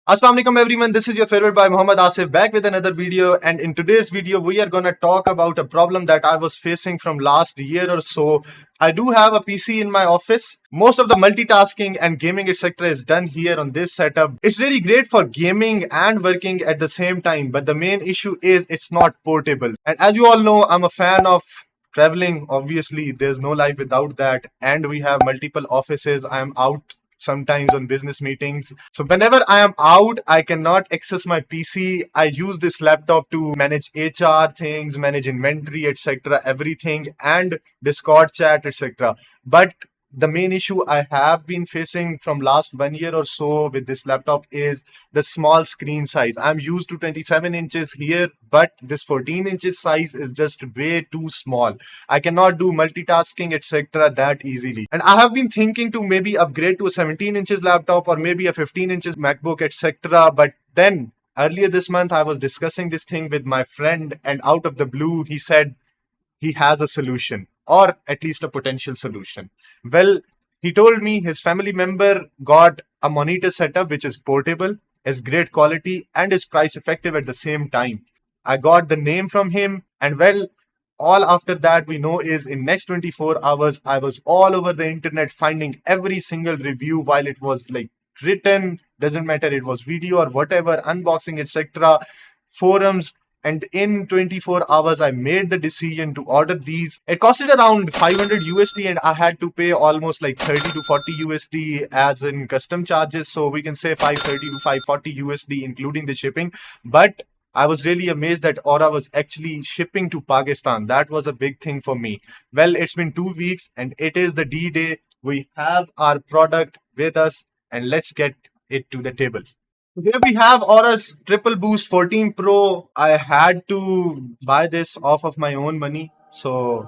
Assalamu alaikum everyone, this is your favorite boy Muhammad Asif back with another video, and in today's video we are gonna talk about a problem that I was facing from last year or so. I do have a PC in my office. Most of the multitasking and gaming etc. is done here on this setup. It's really great for gaming and working at the same time, but the main issue is it's not portable. And as you all know, I'm a fan of traveling. Obviously, there's no life without that, and we have multiple offices. I'm out sometimes on business meetings. So whenever I am out, I cannot access my PC. I use this laptop to manage HR things, manage inventory, etc., everything, and Discord chat, etc. But the main issue I have been facing from last 1 year or so with this laptop is the small screen size. I'm used to 27 inches here, but this 14 inches size is just way too small. I cannot do multitasking, etc. that easily. And I have been thinking to maybe upgrade to a 17 inches laptop or maybe a 15 inches MacBook, etc. But then earlier this month, I was discussing this thing with my friend, and out of the blue, he said he has a solution, or at least a potential solution. Well, he told me his family member got a monitor setup which is portable, is great quality, and is price effective at the same time. I got the name from him, and well, all after that we know is in next 24 hours I was all over the internet finding every single review, while it was like written, doesn't matter it was video or whatever, unboxing, etc., forums. And in 24 hours I made the decision to order these. It costed around 500 USD, and I had to pay almost like 30 to 40 USD as in custom charges, so we can say 530 to 540 USD including the shipping. But I was really amazed that Aura was actually shipping to Pakistan. That was a big thing for me. Well, it's been 2 weeks and it is the D-Day. We have our product with us, and let's get it to the table. Here we have Aura's Triple Boost 14 Pro. I had to buy this off of my own money, so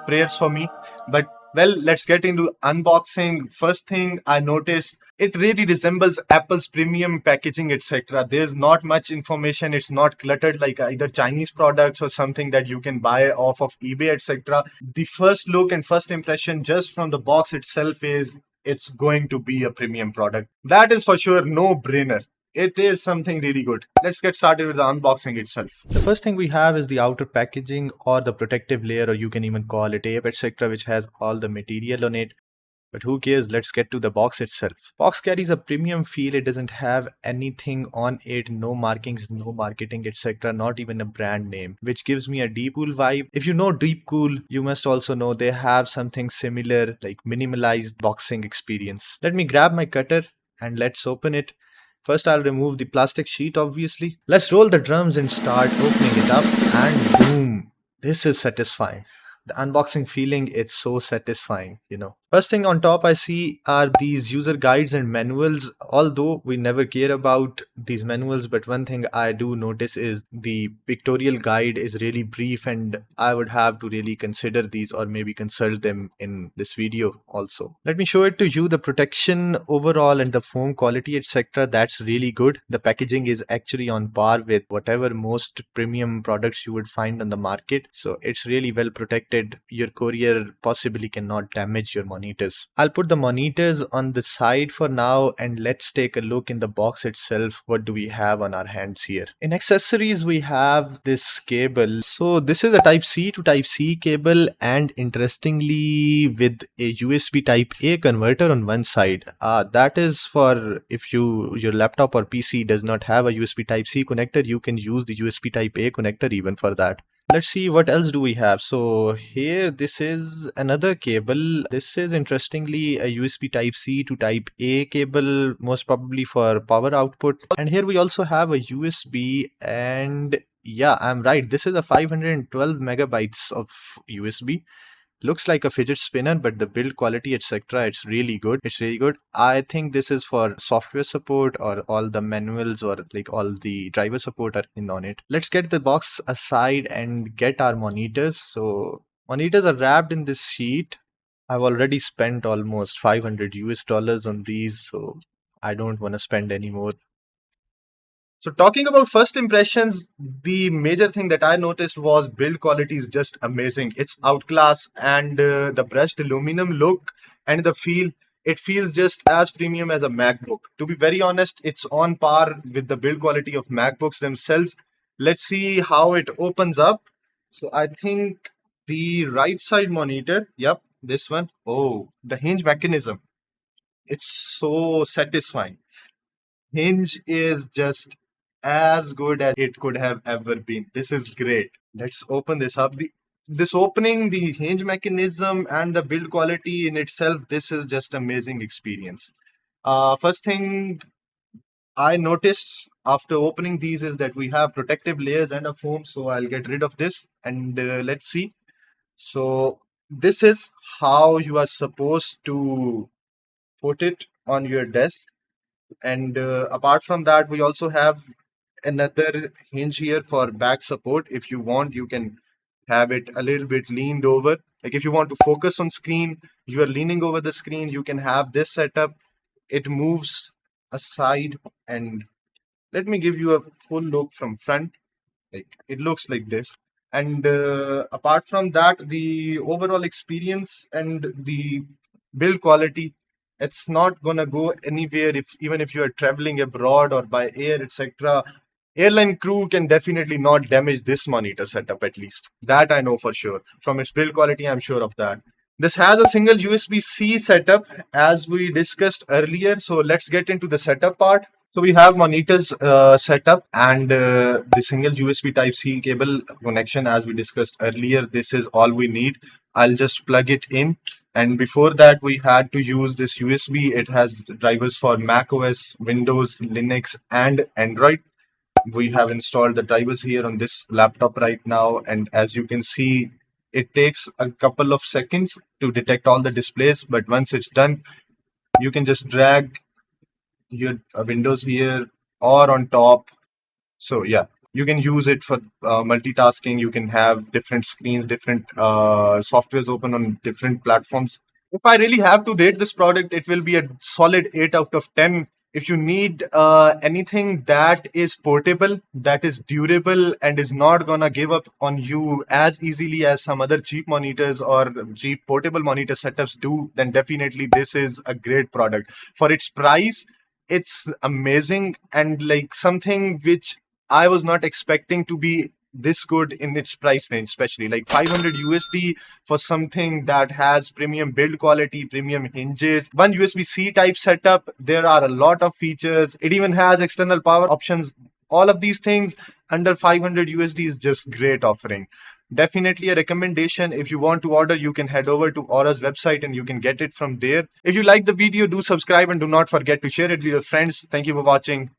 prayers for me. But well, let's get into unboxing. First thing I noticed, it really resembles Apple's premium packaging, etc. There's not much information. It's not cluttered like either Chinese products or something that you can buy off of eBay, etc. The first look and first impression just from the box itself is it's going to be a premium product. That is for sure, no brainer. It is something really good. Let's get started with the unboxing itself. The first thing we have is the outer packaging, or the protective layer, or you can even call it tape, etc., which has all the material on it. But who cares? Let's get to the box itself. Box carries a premium feel. It doesn't have anything on it, no markings, no marketing, etc., not even a brand name, which gives me a Deepcool vibe. If you know Deepcool, you must also know they have something similar, like minimalized boxing experience. Let me grab my cutter and let's open it. First, I'll remove the plastic sheet, obviously. Let's roll the drums and start opening it up, and boom, this is satisfying. The unboxing feeling, it's so satisfying, you know. First thing on top I see are these user guides and manuals, although we never care about these manuals, but one thing I do notice is the pictorial guide is really brief, and I would have to really consider these or maybe consult them in this video also. Let me show it to you. The protection overall and the foam quality, etc., that's really good. The packaging is actually on par with whatever most premium products you would find on the market, so it's really well protected. Your courier possibly cannot damage your monitors. I'll put the monitors on the side for now, and let's take a look in the box itself. What do we have on our hands here? In accessories, we have this cable. So this is a type C to type C cable, and interestingly with a USB type A converter on one side. That is for if your laptop or PC does not have a USB type C connector, you can use the USB type A connector even for that. Let's see what else do we have. So here, this is another cable. This is interestingly a USB type C to type A cable, most probably for power output. And here we also have a USB, and yeah, I'm right. This is a 512 megabytes of USB. Looks like a fidget spinner, but the build quality, etc., it's really good. It's really good. I think this is for software support, or all the manuals or like all the driver support are in on it. Let's get the box aside and get our monitors. So monitors are wrapped in this sheet. I've already spent almost 500 US dollars on these, so I don't want to spend any more. So talking about first impressions, the major thing that I noticed was build quality is just amazing. It's outclass, and the brushed aluminum look and the feel, it feels just as premium as a MacBook. To be very honest, it's on par with the build quality of MacBooks themselves. Let's see how it opens up. So I think the right side monitor, yep, this one. Oh, the hinge mechanism. It's so satisfying. Hinge is just as good as it could have ever been. This is great. Let's open this up. This opening, the hinge mechanism, and the build quality in itself, this is just amazing experience. First thing I noticed after opening these is that we have protective layers and a foam. So I'll get rid of this and let's see. So this is how you are supposed to put it on your desk. And apart from that, we also have another hinge here for back support. If you want, you can have it a little bit leaned over. Like if you want to focus on screen, you are leaning over the screen, you can have this setup. It moves aside, and let me give you a full look from front. Like it looks like this. And apart from that, the overall experience and the build quality, it's not gonna go anywhere if even if you are traveling abroad or by air, etc. Airline crew can definitely not damage this monitor setup, at least that I know for sure. From its build quality, I'm sure of that. This has a single USB-C setup as we discussed earlier. So let's get into the setup part. So we have monitors set up and the single USB Type C cable connection as we discussed earlier. This is all we need. I'll just plug it in. And before that, we had to use this USB. It has drivers for Mac OS, Windows, Linux, and Android. We have installed the drivers here on this laptop right now. And as you can see, it takes a couple of seconds to detect all the displays. But once it's done, you can just drag your windows here or on top. So yeah, you can use it for multitasking. You can have different screens, different softwares open on different platforms. If I really have to rate this product, it will be a solid 8 out of 10. If you need anything that is portable, that is durable, and is not gonna give up on you as easily as some other cheap monitors or cheap portable monitor setups do, then definitely this is a great product. For its price, it's amazing and like something which I was not expecting to be this good in its price range, especially like 500 USD for something that has premium build quality, premium hinges, one USB-C type setup. There are a lot of features. It even has external power options. All of these things under 500 USD is just great offering. Definitely a recommendation. If you want to order, you can head over to Aura's website and you can get it from there. If you like the video, do subscribe and do not forget to share it with your friends. Thank you for watching.